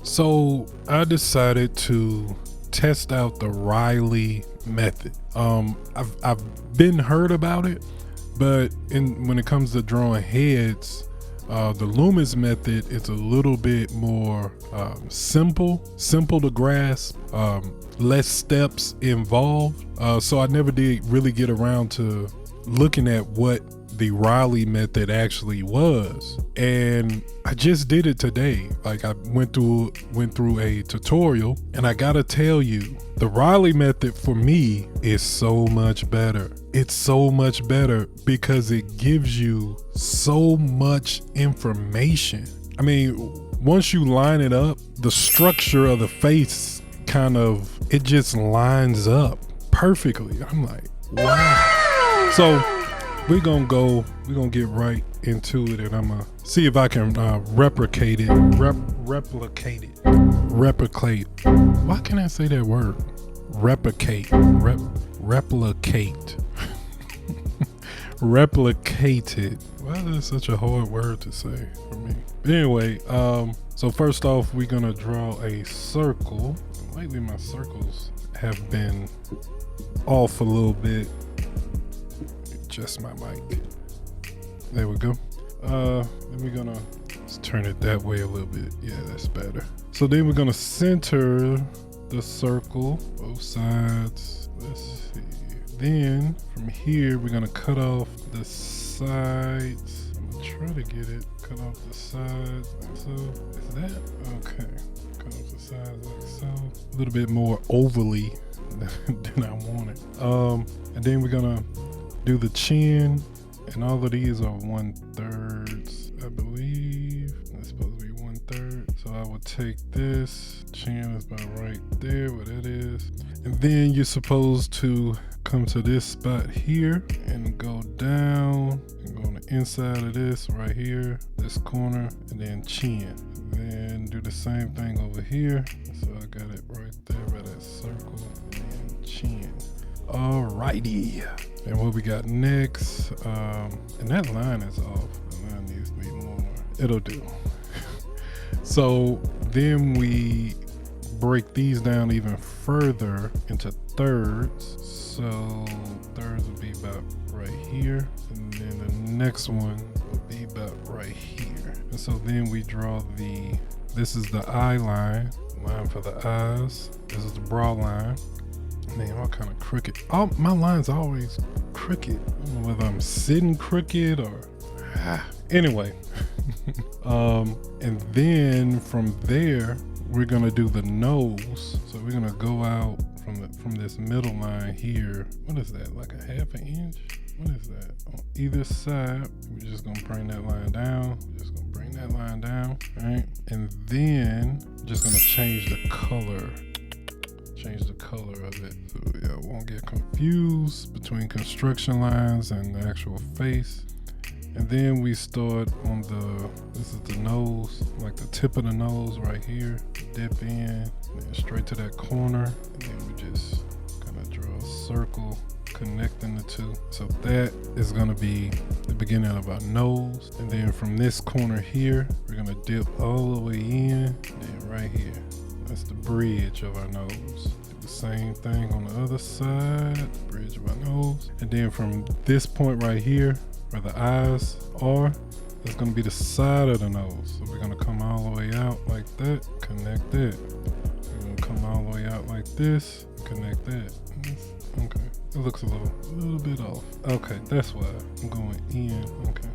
So I decided to test out the Reilly method. I've been heard about it, but when it comes to drawing heads, the Loomis method is a little bit more simple to grasp, less steps involved. So I never did really get around to looking at what the Reilly method actually was, and I just did it today. Like I went through a tutorial, and I gotta tell you, the Reilly method for me is so much better. It's so much better because it gives you so much information. I mean, once you line it up, the structure of the face it just lines up perfectly. I'm like, wow. So we're gonna get right into it, and I'm gonna see if I can replicate. Why can't I say that word? Replicate. Replicate it. Why is this such a hard word to say for me? But anyway, so first off, we're gonna draw a circle. Lately my circles have been off a little bit. Adjust my mic. There we go. Then we're gonna turn it that way a little bit. Yeah, that's better. So then we're gonna center the circle, both sides. Let's see. Then from here, we're gonna cut off the sides. I'm gonna try to get it, cut off the sides like so. Is that? Okay. Cut off the sides like so. A little bit more ovally than I wanted. And then we're gonna do the chin, and all of these are 1/3, I believe. It's supposed to be 1/3. So I would take this, chin is about right there, where that is. And then you're supposed to come to this spot here and go down and go on the inside of this right here, this corner, and then chin. And then do the same thing over here. So I got it right there by that circle, and chin. Alrighty. And what we got next, and that line is off. The line needs to be more. It'll do. So then we break these down even further into thirds. So thirds would be about right here, and then the next one will be about right here. And so then we draw this is the eye line for the eyes. This is the brow line. Man, all kind of crooked. My lines are always crooked. I don't know whether I'm sitting crooked or anyway. And then from there, we're gonna do the nose. So we're gonna go out from this middle line here. What is that? Like a 1/2 inch? What is that? On either side, we're just gonna bring that line down. Right? And then just gonna change the color. Of it, so y'all won't get confused between construction lines and the actual face. And then we start on this is the nose, like the tip of the nose right here, dip in, and straight to that corner, and then we just kind of draw a circle connecting the two. So that is gonna be the beginning of our nose. And then from this corner here, we're gonna dip all the way in, and then right here, that's the bridge of our nose. Do the same thing on the other side, bridge of our nose. And then from this point right here, where the eyes are, that's gonna be the side of the nose. So we're gonna come all the way out like that, connect that. We're gonna come all the way out like this, connect that. Okay, it looks a little bit off. Okay, that's why I'm going in. Okay,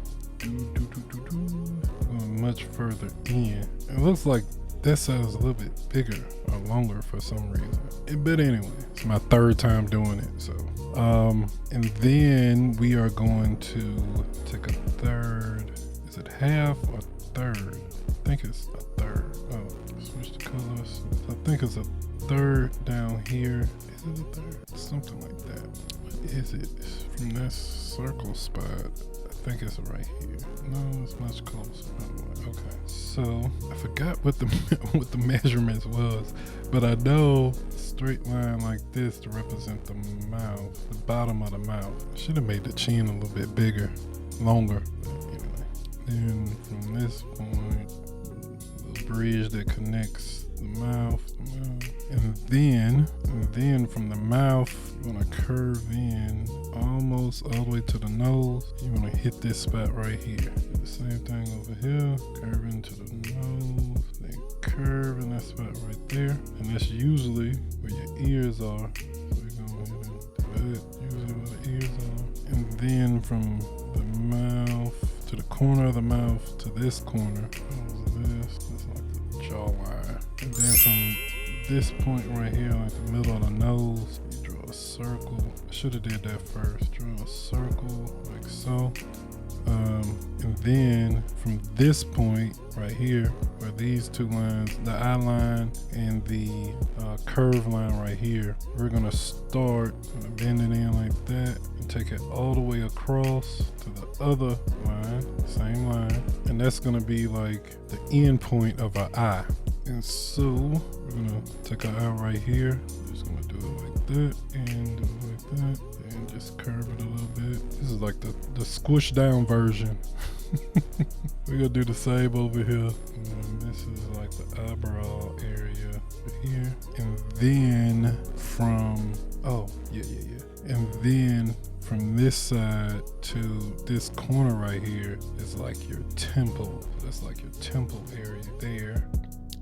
going much further in. It looks like that side is a little bit bigger or longer for some reason. But anyway, it's my third time doing it. So, and then we are going to take a third. Is it half or third? I think it's a third. Oh, switch the colors. I think it's a third down here. Is it a third? Something like that. What is it? It's from this circle spot. I think it's right here. No, it's much closer. Oh, okay. So I forgot what the measurements was, but I know straight line like this to represent the mouth, the bottom of the mouth. Should have made the chin a little bit bigger, longer. But anyway, then from this point, bridge that connects the mouth, and then from the mouth, you want to curve in almost all the way to the nose. You want to hit this spot right here. Do the same thing over here, curve into the nose, then curve in that spot right there, and that's usually where your ears are. So we're going to do that, usually where the ears are, and then from the mouth to the corner of the mouth to this corner, that's like the jawline, and then from this point right here, like the middle of the nose, you draw a circle. I should have did that first. Draw a circle like so. And then from this point right here, where these two lines, the eye line and the curve line right here, we're gonna start bend it in like that and take it all the way across to the other line, same line, and that's gonna be like the end point of our eye. And so we're gonna take our eye right here, just gonna do it like that and do it like that and just curve it a little bit. This is like the squish down version. We're gonna do the same over here, and this is like the eyebrow area here, and then from and then from this side to this corner right here is like your temple. That's like your temple area there.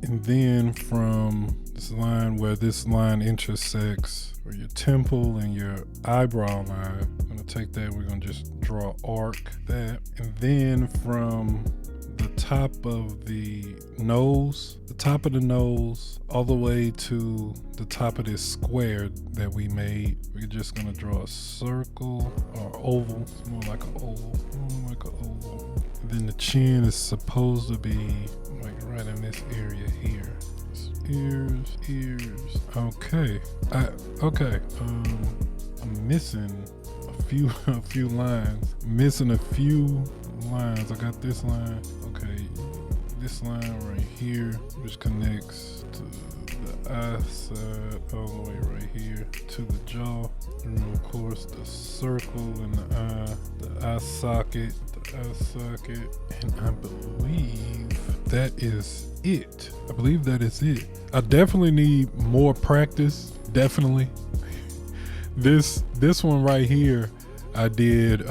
And then from this line where this line intersects, where your temple and your eyebrow line, I'm gonna take that, we're gonna just draw arc that. And then from the top of the nose, all the way to the top of this square that we made, we're just gonna draw a circle or oval. It's more like an oval, And then the chin is supposed to be like right in this area here. Ears. Okay. I'm missing a few lines. I got this line. Okay, this line right here, which connects to the eye side all the way right here to the jaw. And of course the circle in the eye socket, and I believe that is it. I definitely need more practice, definitely. This one right here, I did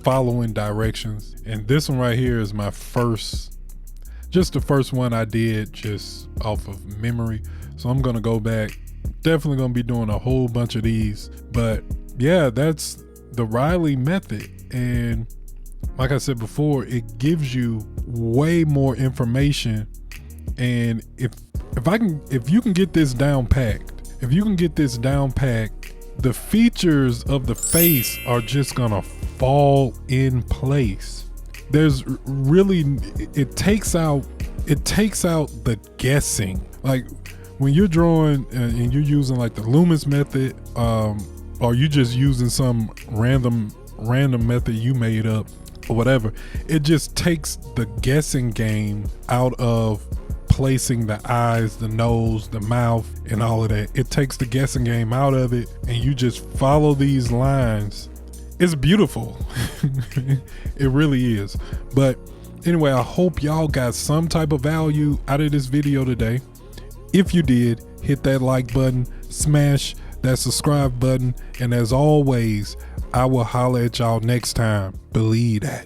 following directions, and this one right here is my the first one I did just off of memory. So I'm gonna go back, definitely gonna be doing a whole bunch of these. But yeah, that's the Reilly method, and like I said before, it gives you way more information. And if you can get this down packed, the features of the face are just gonna fall in place. There's really, it takes out the guessing. Like when you're drawing and you're using like the Loomis method, or you just using some random method you made up or whatever, it just takes the guessing game out of placing the eyes, the nose, the mouth, and all of that. It takes the guessing game out of it, and you just follow these lines. It's beautiful. It really is. But anyway, I hope y'all got some type of value out of this video today. If you did, hit that like button, smash that subscribe button, and as always, I will holler at y'all next time. Believe that.